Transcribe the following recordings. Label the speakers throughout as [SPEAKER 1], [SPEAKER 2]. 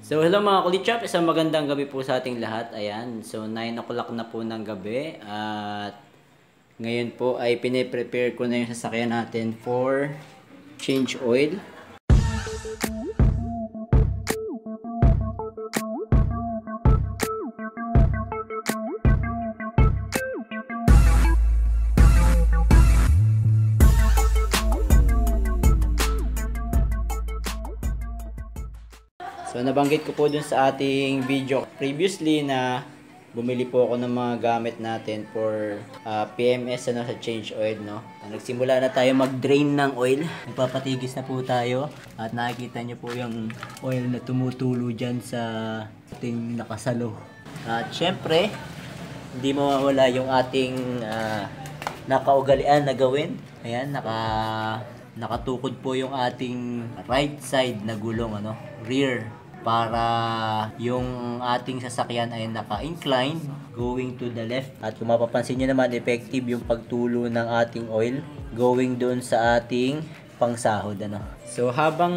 [SPEAKER 1] So hello mga kulichap, isang magandang gabi po sa ating lahat. Ayan, so 9 o'clock na po ng gabi at ngayon po ay pine-prepare ko na yung sasakyan natin for change oil. So nabanggit ko po dun sa ating video previously na bumili po ako ng mga gamit natin for PMS sa change oil, no. Nagsimula na tayo mag-drain ng oil. Nagpapatigis na po tayo at nakikita nyo po yung oil na tumutulo dyan sa ating nakasalo. At syempre, hindi mawawala yung ating nakaugalian na gawin. Ayan, nakatukod po yung ating right side na gulong, rear, para yung ating sasakyan ay naka-incline going to the left. At kung mapapansin nyo naman, effective yung pagtulo ng ating oil going doon sa ating pangsahod, So habang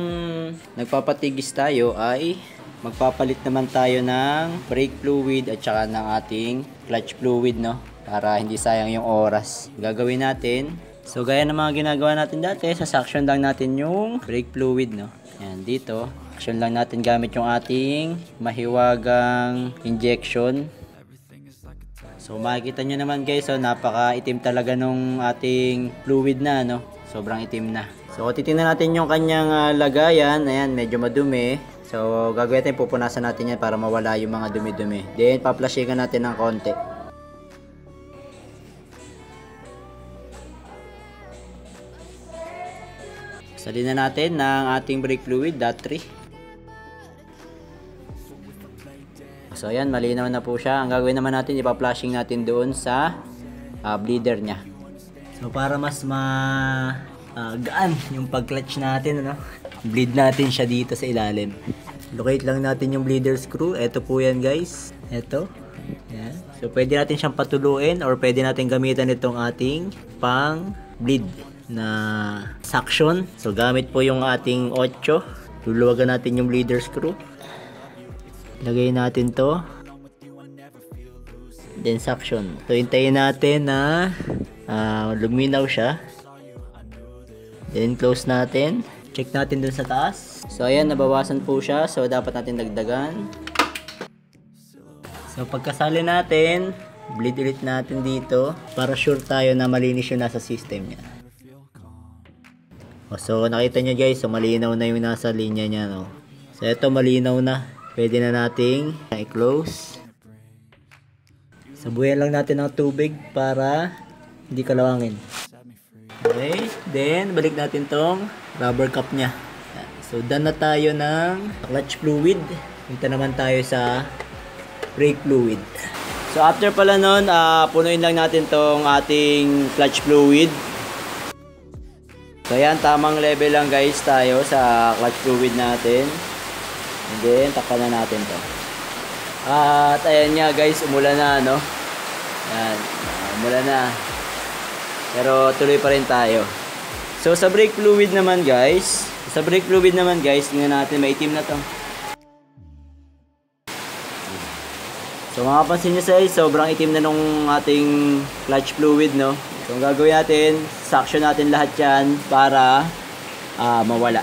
[SPEAKER 1] nagpapatigis tayo ay magpapalit naman tayo ng brake fluid at saka ng ating clutch fluid, para hindi sayang yung oras. Gagawin natin, so gaya ng mga ginagawa natin dati, sa suction lang natin yung brake fluid, Yan, dito action lang natin gamit yung ating mahiwagang injection. So makikita nyo naman guys, napaka-itim talaga nung ating fluid na, sobrang itim na. So titingnan natin yung kanyang lagayan. Ayan, medyo madumi. So gagawin natin, pupunasan natin yan para mawala yung mga dumi-dumi. Then paplashikan natin ng konti. Salin na natin ng ating brake fluid, .3. So ayan, malinaw na po siya. Ang gagawin naman natin, ipa-flashing natin doon sa bleeder niya. So para mas gaan yung pag-clutch natin, bleed natin siya dito sa ilalim. Locate lang natin yung bleeder screw. Ito po yan guys. Ito. Yan. So pwede natin siyang patuluin or pwede natin gamitan itong ating pang bleed na suction. So gamit po yung ating 8. Luluwagan natin yung bleeder screw. Lagay natin to. Then suction. So hintayin natin na luminaw siya. Then close natin. Check natin dun sa taas. So ayan, nabawasan po siya. So dapat natin dagdagan. So pagkasali natin, bleed ulit natin dito para sure tayo na malinis yung nasa system niya. So nakita nyo guys, so malinaw na yung nasa linya niya, So ito malinaw na. Pwede na nating i-close. Sabuyan lang natin ng tubig para hindi kalawangin. Okay, then balik natin tong rubber cap niya. So done na tayo ng clutch fluid. Punta naman tayo sa brake fluid. So after pala nun, punuin lang natin tong ating clutch fluid. So yan, tamang level lang guys tayo sa clutch fluid natin. And then takpan na natin to. At ayan nga guys, umulan na, Yan, umulan na. Pero tuloy pa rin tayo. So sa brake fluid naman guys, tingnan natin, maitim na to. So makapansin nyo guys, sobrang itim na nung ating clutch fluid, So ang gagawin natin, suction natin lahat yan para mawala.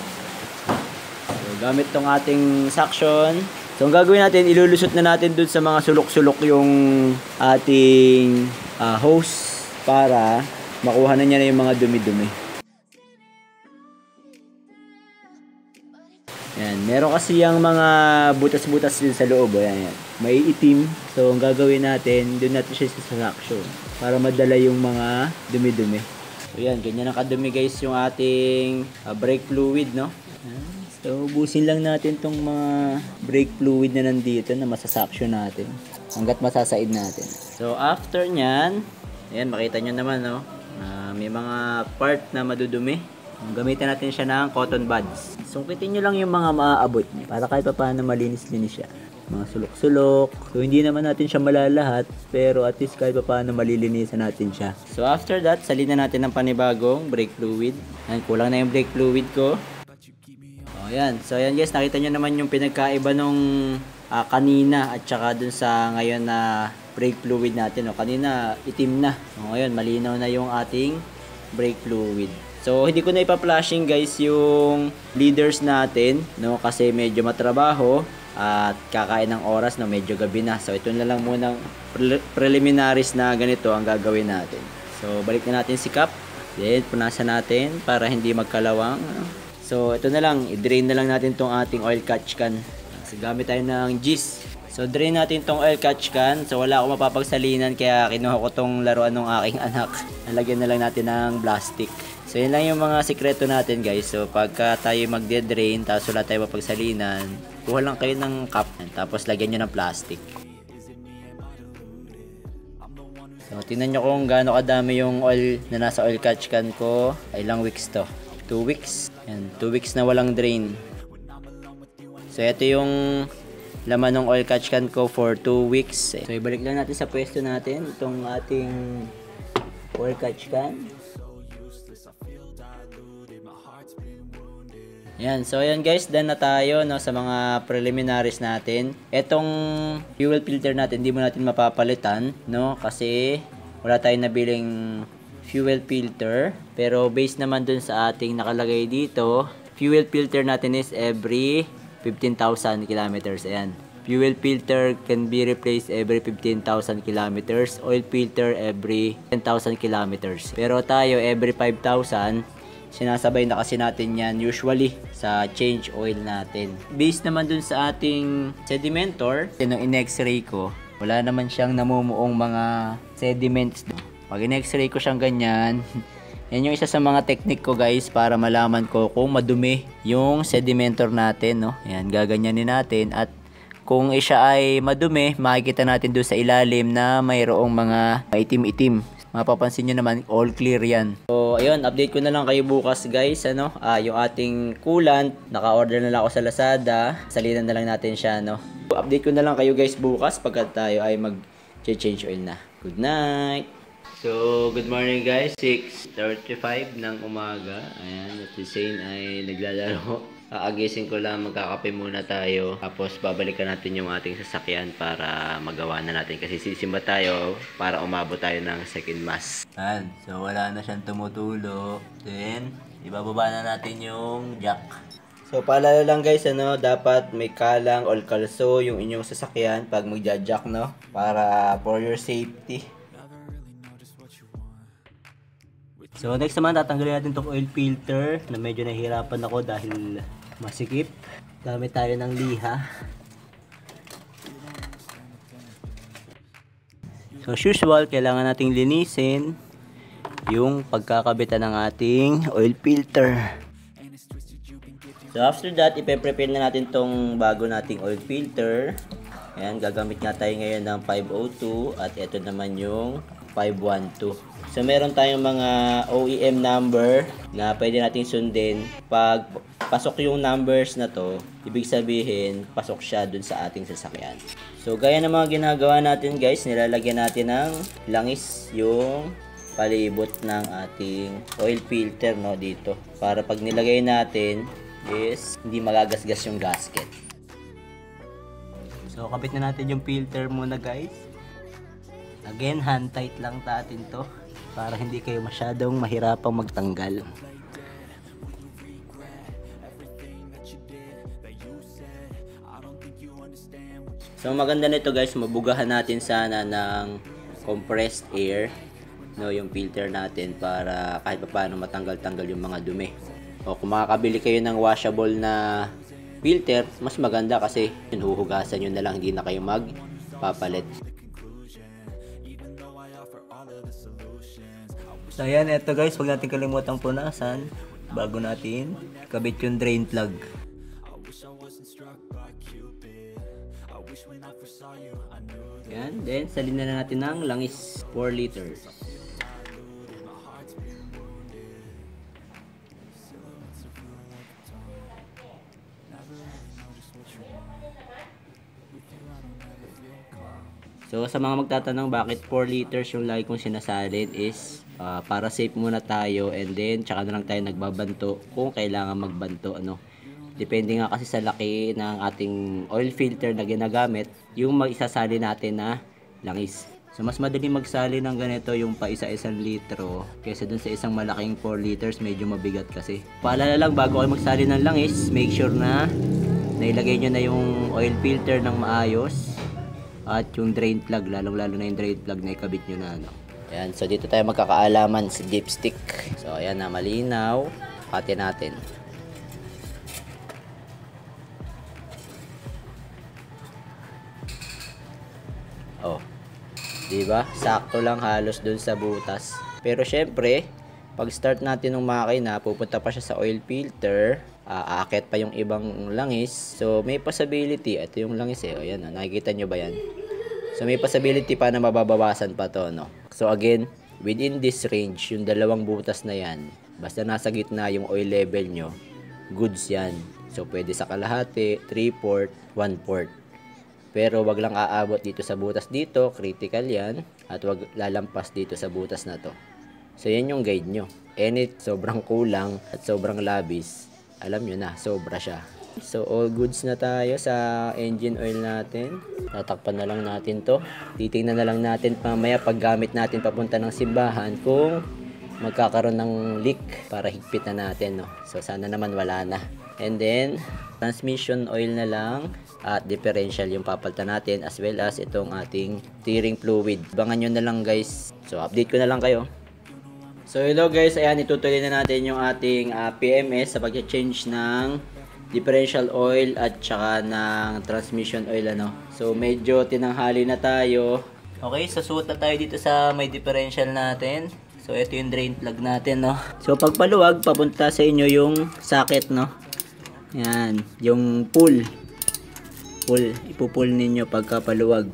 [SPEAKER 1] So gamit tong ating suction. So ang gagawin natin, ilulusot na natin dun sa mga sulok-sulok yung ating hose para makuha na niya na yung mga dumi-dumi. Yan, meron kasi yung mga butas-butas din sa loob, yan. May itim. So ang gagawin natin, doon natin siya sa suction para madala yung mga dumi-dumi. So yan, ganyan ang kadumi guys yung ating brake fluid, Yan. So ubusin lang natin tong mga brake fluid na nandito na masasuction natin hanggat masasaid natin. So after nyan, ayan, makita nyo naman, may mga part na madudumi. Gamitin natin siya ng cotton buds. Sungkitin nyo lang yung mga maaabot nyo para kahit pa paano malinis-linis siya. Mga sulok-sulok. So hindi naman natin siya malalahat, pero at least kahit pa paano malilinisan natin siya. So after that, salin na natin ng panibagong brake fluid. Ayan, kulang na yung brake fluid ko. O yan. So ayan guys, nakita nyo naman yung pinagkaiba nung kanina at saka dun sa ngayon na brake fluid natin. O, kanina itim na. O, ngayon malinaw na yung ating brake fluid. So hindi ko na ipa-flashing guys yung leaders natin, no, kasi medyo matrabaho at kakain ng oras, no, medyo gabi na. So ito na lang muna preliminaries na ganito ang gagawin natin. So balik na natin si Cap. Then punasan natin para hindi magkalawang. So ito na lang, i-drain na lang natin tong ating oil catch can. So gamit tayo ng Gis. So drain natin tong oil catch can. So wala akong mapapagsalinan kaya kinuha ko tong laruan ng aking anak. Nalagyan na lang natin ng plastic. So yun lang yung mga sikreto natin guys. So pagka tayo magde-drain tapos wala tayo mapagsalinan, kuha lang kayo ng cup tapos lagyan nyo ng plastic. So tingnan nyo kung gaano kadami yung oil na nasa oil catch can ko. Ilang weeks to? 2 weeks. Yan, 2 weeks na walang drain. So ito yung laman ng oil catch can ko for 2 weeks. So ibalik lang natin sa pwesto natin itong ating oil catch can. Yan, so ayan guys, done na tayo, no, sa mga preliminaries natin. Etong fuel filter natin, hindi mo natin mapapalitan, no, kasi wala tayong nabiling fuel filter. Pero based naman dun sa ating nakalagay dito, fuel filter natin is every 15,000 kilometers. Ayan, fuel filter can be replaced every 15,000 kilometers. Oil filter every 10,000 kilometers. Pero tayo every 5,000. Sinasabay na kasi natin yan usually sa change oil natin. Based naman dun sa ating sedimentor, nung in-x-ray ko, wala naman siyang namumuong mga sediments. Pag in-x-ray ko siyang ganyan, yan yung isa sa mga technique ko guys para malaman ko kung madumi yung sedimentor natin, no? Yan, gaganyanin natin at kung siya ay madumi, makikita natin doon sa ilalim na mayroong mga itim-itim. Mapapansin nyo naman, all clear yan. So, ayun, update ko na lang kayo bukas guys, ano, yung ating coolant, naka-order na lang ako sa Lazada, salinan na lang natin siya, no. Update ko na lang kayo guys bukas pagka tayo ay mag-change oil na. Good night! So, good morning guys, 6:35 ng umaga. Ayan, at si Shane ay naglalaro. Aagising ko lang, magkakape muna tayo. Tapos babalikan natin yung ating sasakyan para magawa na natin. Kasi sisimba tayo para umabot tayo ng second mass. Ayan, so wala na siyang tumutulo. Then, ibababa na natin yung jack. So paalala lang guys, ano, dapat may kalang o kalso yung inyong sasakyan pag magja-jack, no? Para for your safety. So next naman, tatanggalin natin itong oil filter na medyo nahihirapan ako dahil masikip. Gamit tayo ng liha. So as usual, kailangan nating linisin yung pagkakabitan ng ating oil filter. So after that, ipe-prepare na natin tong bago nating oil filter. Ayan, gagamit nga tayo ngayon ng 502 at ito naman yung 512. So meron tayong mga OEM number na pwede nating sundin. Pag pasok yung numbers na to, ibig sabihin pasok siya dun sa ating sasakyan. So gaya ng mga ginagawa natin guys, nilalagyan natin ng langis yung palibot ng ating oil filter, no, dito. Para pag nilagay natin is hindi magagasgas yung gasket. So kabit na natin yung filter muna guys. Again, hand tight lang natin to para hindi kayo masyadong mahirapang magtanggal. So maganda nito guys, mabugahan natin sana ng compressed air, no, yung filter natin para kahit paano matanggal-tanggal yung mga dumi. O kung makakabili kayo ng washable na filter, mas maganda kasi huhugasan nyo na lang, hindi na kayo magpapalit. So ayan, eto guys, huwag natin kalimutang punasan bago natin kabit yung drain plug. Yan, then salin na natin ng langis 4 liters. So sa mga magtatanong bakit 4 liters yung lagi kong sinasalin is para safe muna tayo, and then tsaka na lang tayo nagbabanto kung kailangan magbanto, ano. Depende nga kasi sa laki ng ating oil filter na ginagamit, yung maisasali natin na langis. So mas madali magsali ng ganito yung pa isa-isang litro kaysa dun sa isang malaking 4 liters, medyo mabigat kasi. Paalala lang, bago kayo magsali ng langis, make sure na nailagay nyo na yung oil filter ng maayos at yung drain plug, lalong-lalo na yung drain plug na ikabit nyo na ano. Ayan, so dito tayo magkakaalaman sa dipstick. So ayan na, malinaw. Pati natin. Oh. 'Di ba? Sakto lang halos dun sa butas. Pero syempre, pag start natin ng makina, pupunta pa siya sa oil filter, aakit pa yung ibang langis. So may possibility, ito yung langis eh. O yan, nakikita nyo ba yan? So may possibility pa na mababawasan pa to, no? So again, within this range, yung dalawang butas na yan, basta nasa gitna yung oil level nyo, goods yan. So pwede sa kalahati, 3/4, 1/4. Pero wag lang aabot dito sa butas dito, critical yan. At wag lalampas dito sa butas na to. So yan yung guide nyo. Any sobrang kulang at sobrang labis, alam nyo na, sobra siya. So all goods na tayo sa engine oil natin. Tatakpan na lang natin to. Titingnan na lang natin mamaya pag gamit natin papunta ng simbahan kung magkakaroon ng leak para higpit na natin, no? So sana naman wala na. And then transmission oil na lang at differential yung papalitan natin, as well as itong ating steering fluid. Abangan nyo na lang guys. So update ko na lang kayo. So hello guys, ayan, itutuloy na natin yung ating PMS sa pag-change ng differential oil at saka ng transmission oil, ano. So medyo tinanghali na tayo. Okay, sasuot na tayo dito sa may differential natin. So ito yung drain plug natin, no. So pag paluwag, papunta sa inyo yung socket, no. Yan, yung pull. Ipupull ninyo pagka paluwag.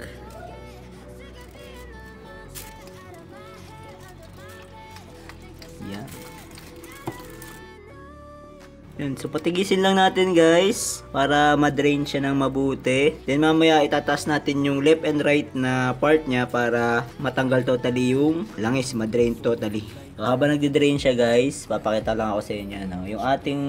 [SPEAKER 1] Yan, so patigisin lang natin guys para ma-drain siya ng mabuti. Then mamaya itataas natin yung left and right na part niya para matanggal totally yung langis, ma-drain totally. So habang nagdi-drain siya guys, papakita lang ako sa inyo, no? Yung ating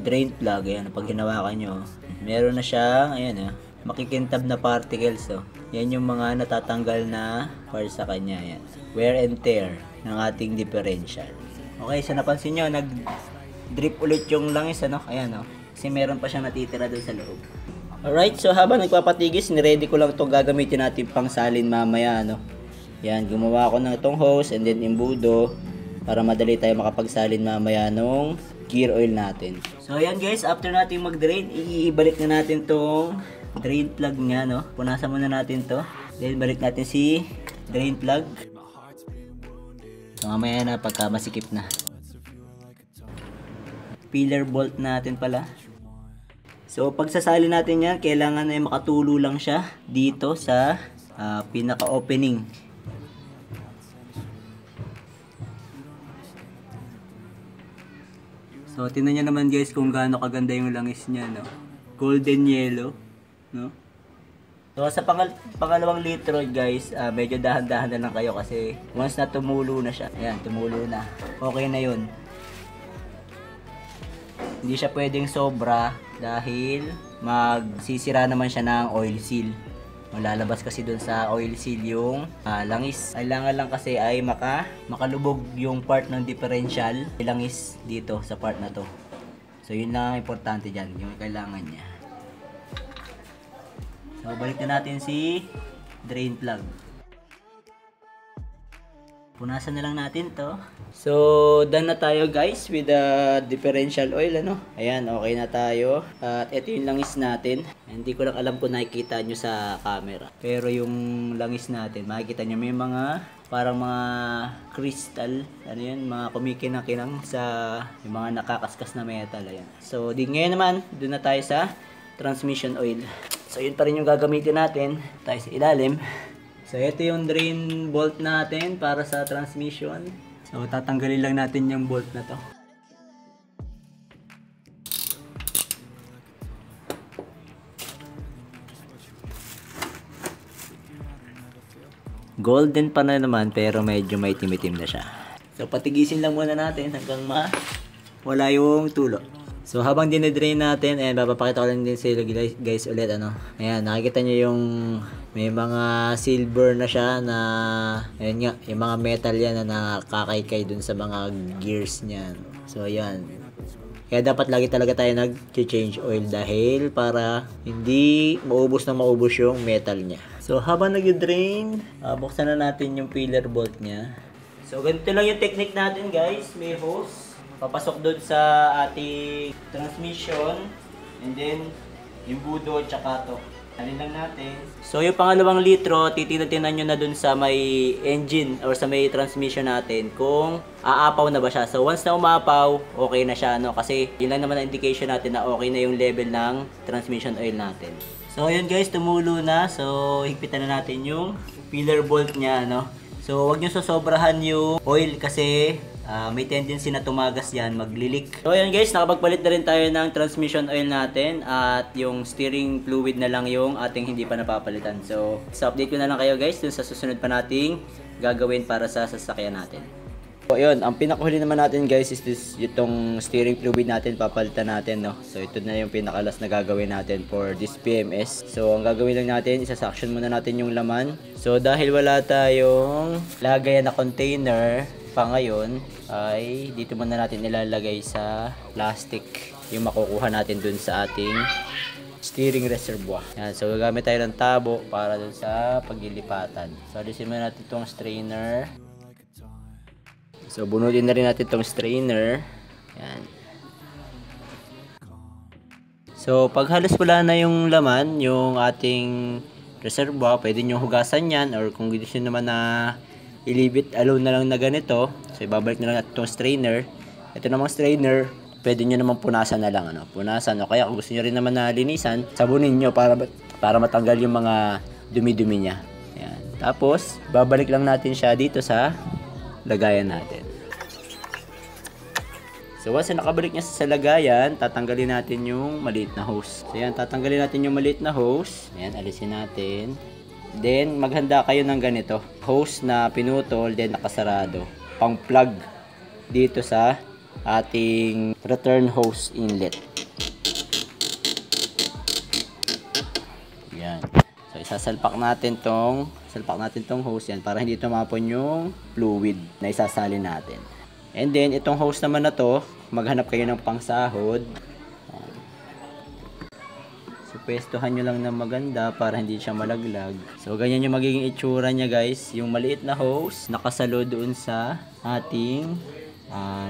[SPEAKER 1] drain plug, ayan, pag hinawakan nyo, meron na siyang, ayan, makikintab na particles, oh. Yan yung mga natatanggal na part sa kanya, ayan. Wear and tear ng ating differential. Okay, so napansin nyo, drip ulit yung langis, ano? Ayan, oh. Kasi meron pa siyang natitira doon sa loob. Alright, so habang nagpapatigis, niready ko lang itong gagamitin natin pang salin mamaya, ano? Yan, gumawa ako ng itong hose and then imbudo para madali tayo makapagsalin mamaya nung gear oil natin. So ayan guys, after natin mag-drain, ibalik na natin itong drain plug niya, no? Punasan muna natin to. Then balik natin si drain plug. So mamaya na pagka masikip na. Pillar bolt natin pala. So pagsasali natin yan, kailangan na makatulo lang siya dito sa pinaka opening. So tingnan nyo naman guys kung gaano kaganda yung langis niya, no? Golden yellow, no? So sa pangalawang litro guys, medyo dahan-dahan na lang kayo kasi once na tumulo na siya, ayan, tumulo na, okay na yun. Hindi siya pwedeng sobra dahil magsisira naman siya ng oil seal. Malalabas kasi dun sa oil seal yung langis. Kailangan lang kasi ay makalubog yung part ng differential, langis dito sa part na to. So yun lang ang importante dyan, yung kailangan niya. So balik na natin si drain plug. Punasan na lang natin to. So done na tayo guys with the differential oil, ano. Ayan, okay na tayo. At ito yung langis natin. Hindi ko lang alam kung nakikita nyo sa camera, pero yung langis natin, makikita nyo may mga parang mga crystal, ano yan, mga kumikinang-kinang sa yung mga nakakaskas na metal. Ayan. So di ngayon naman, doon na tayo sa transmission oil. So yun pa rin yung gagamitin natin. Tayo sa ilalim. So ito yung drain bolt natin para sa transmission. So tatanggalin lang natin yung bolt na to. Golden pa na naman pero medyo may timitim na siya. So patigisin lang muna natin hanggang wala yung tulo. So habang dinidrain natin, and papakita ko lang din sa guys ulit ano. Ayan, nakikita nyo yung may mga silver na siya na ayun nga, yung mga metal yan na nakakaykay dun sa mga gears niyan. So ayan. Kaya dapat lagi talaga tayo nag-change oil dahil para hindi maubos yung metal niya. So habang nag-drain, buksan na natin yung filler bolt niya. So ganito lang yung technique natin guys, may hose. Papasok doon sa ating transmission and then yung budo tsaka to. Halin lang natin. So yung pangalawang litro, titignan nyo na doon sa may engine or sa may transmission natin kung aapaw na ba siya. So once na umapaw, okay na siya no kasi yun lang naman ang indication natin na okay na yung level ng transmission oil natin. So ayun guys, tumulo na. So higpitan na natin yung filler bolt niya no. So wag niyo sosobrahan yung oil kasi may tendency na tumagas yan, maglilik. So ayan guys, nakapagpalit na rin tayo ng transmission oil natin at yung steering fluid na lang yung ating hindi pa napapalitan. So update ko na lang kayo guys dun sa susunod pa nating gagawin para sa sasakyan natin. So yun, ang pinakahuli naman natin guys is itong steering fluid natin, papalitan natin no. So ito na yung pinakalas na gagawin natin for this PMS. So ang gagawin lang natin, isa-suction muna natin yung laman. So dahil wala tayong lagayan na container pa ngayon, ay dito muna natin ilalagay sa plastic yung makukuha natin dun sa ating steering reservoir. Yan, so gagamit tayo ng tabo para dun sa paglilipatan. So alisin muna natin itong strainer. So bunutin na rin natin itong strainer. Yan. So pag halos wala na yung laman, yung ating reservoir, pwede nyo hugasan yan or kung gusto nyo naman na ilibit alone na lang na ganito, so ibabalik na lang natin itong strainer. Ito namang strainer, pwede nyo naman punasan na lang ano, punasan o kaya kung gusto nyo rin naman na linisan, sabunin nyo para matanggal yung mga dumi-dumi niya. Ayan. Tapos babalik lang natin siya dito sa lagayan natin. So once nakabalik niya sa lagayan, tatanggalin natin yung maliit na hose. So yan, tatanggalin natin yung maliit na hose. Ayan, alisin natin. Then maghanda kayo ng ganito, hose na pinutol then nakasarado, pang plug dito sa ating return hose inlet. Yan. So isasalpak natin tong hose yan para hindi tumapon yung fluid na isasalin natin. And then itong hose naman na to, maghanap kayo ng pangsahod. So pwestuhan nyo lang na maganda para hindi siya malaglag. So ganyan yung magiging itsura niya guys. Yung maliit na hose nakasalo doon sa ating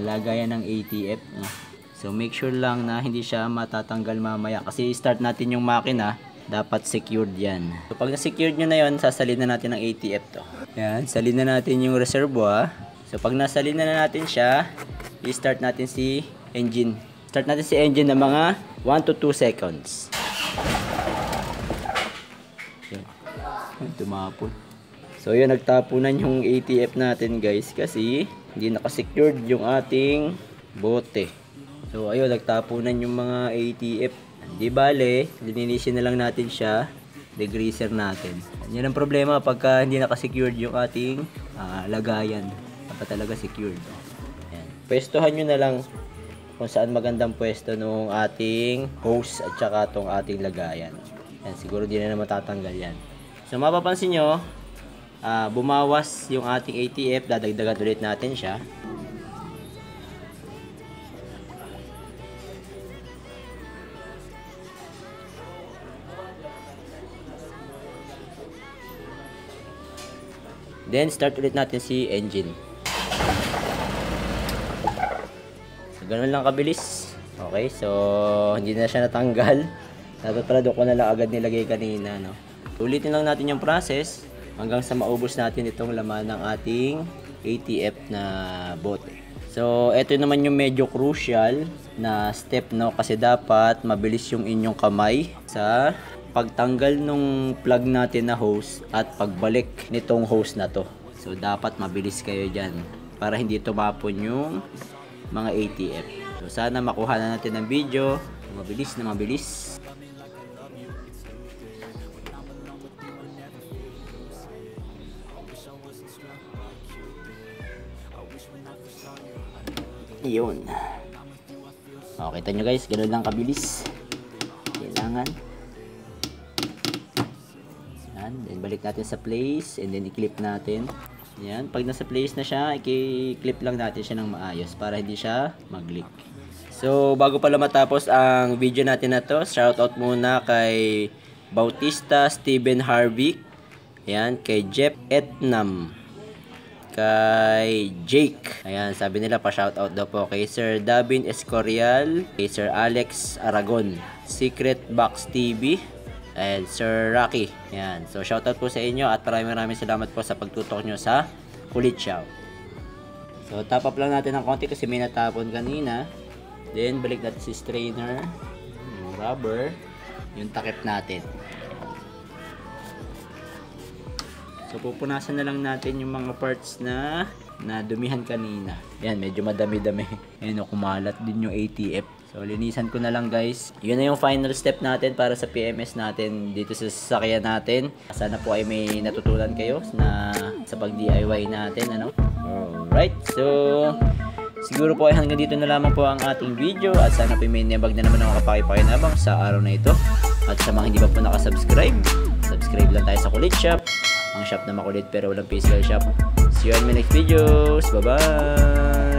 [SPEAKER 1] lagayan ng ATF. So make sure lang na hindi siya matatanggal mamaya kasi start natin yung makina, dapat secured yan. So pag na-secured nyo na yun, sasalin na natin ng ATF to. Yan, salin na natin yung reservoir. So pag nasalin na natin siya, i-start natin si engine. Start natin si engine ng mga 1 to 2 seconds. Tumapon. So yun, nagtapunan yung ATF natin guys kasi hindi nakasecured yung ating bote. So ayun, nagtapunan yung mga ATF. Di bale, linisin na lang natin siya, degreaser natin. Yan ang problema pagka hindi nakasecured yung ating lagayan. Dapat talaga secured. Ayan. Pwestuhan nyo na lang kung saan magandang pwesto nung ating hose at saka tong ating lagayan. Yan, siguro di na matatanggal yan. So mapapansin nyo, bumawas yung ating ATF, dadagdagan ulit natin siya. Then start ulit natin si engine. So ganun lang kabilis. Okay, so hindi na siya natanggal. Dapat pala doon ko na lang agad nilagay kanina, no? Ulitin lang natin yung process hanggang sa maubos natin itong laman ng ating ATF na bote. So, ito naman yung medyo crucial na step, no? Kasi dapat mabilis yung inyong kamay sa pagtanggal nung plug natin na hose at pagbalik nitong hose na to. So, dapat mabilis kayo dyan para hindi tumapon yung mga ATF. So, sana makuha na natin ng video. Mabilis na mabilis. Yun. O, kita nyo guys, ganun lang kabilis. Kailangan. Yan, then balik natin sa place and then i-clip natin. Yan, pag nasa place na siya, i-clip lang natin siya ng maayos para hindi siya mag-leak. So, bago pala matapos ang video natin na to, shoutout muna kay Bautista Steven Harvick. Ayan, kay Jeff Etnam. Kay Jake. Ayan, sabi nila pa shoutout daw po kay Sir Davin Escorial, kay Sir Alex Aragon, Secret Box TV, and Sir Rocky. Ayan, so shoutout po sa inyo at maraming salamat po sa pagtutok nyo sa Kulit Shop. So, top up lang natin ng konti kasi may natapon kanina. Then, balik natin si strainer, yung rubber, yung takip natin. So, pupunasan na lang natin yung mga parts na dumihan kanina. Yan, medyo madami-dami. Ayan, kumalat din yung ATF. So, linisan ko na lang guys. Yun na yung final step natin para sa PMS natin dito sa sasakyan natin. Sana po ay may natutunan kayo na sa pag-DIY natin, ano? Alright, so siguro po ay hanggang dito na lamang po ang ating video at sana po may nabag na naman ako kapakipakinabang sa araw na ito. At sa mga hindi pa po nakasubscribe, subscribe lang tayo sa Kulit Shop, ang shop na makulit pero walang physical shop. See you in my next videos. Bye bye!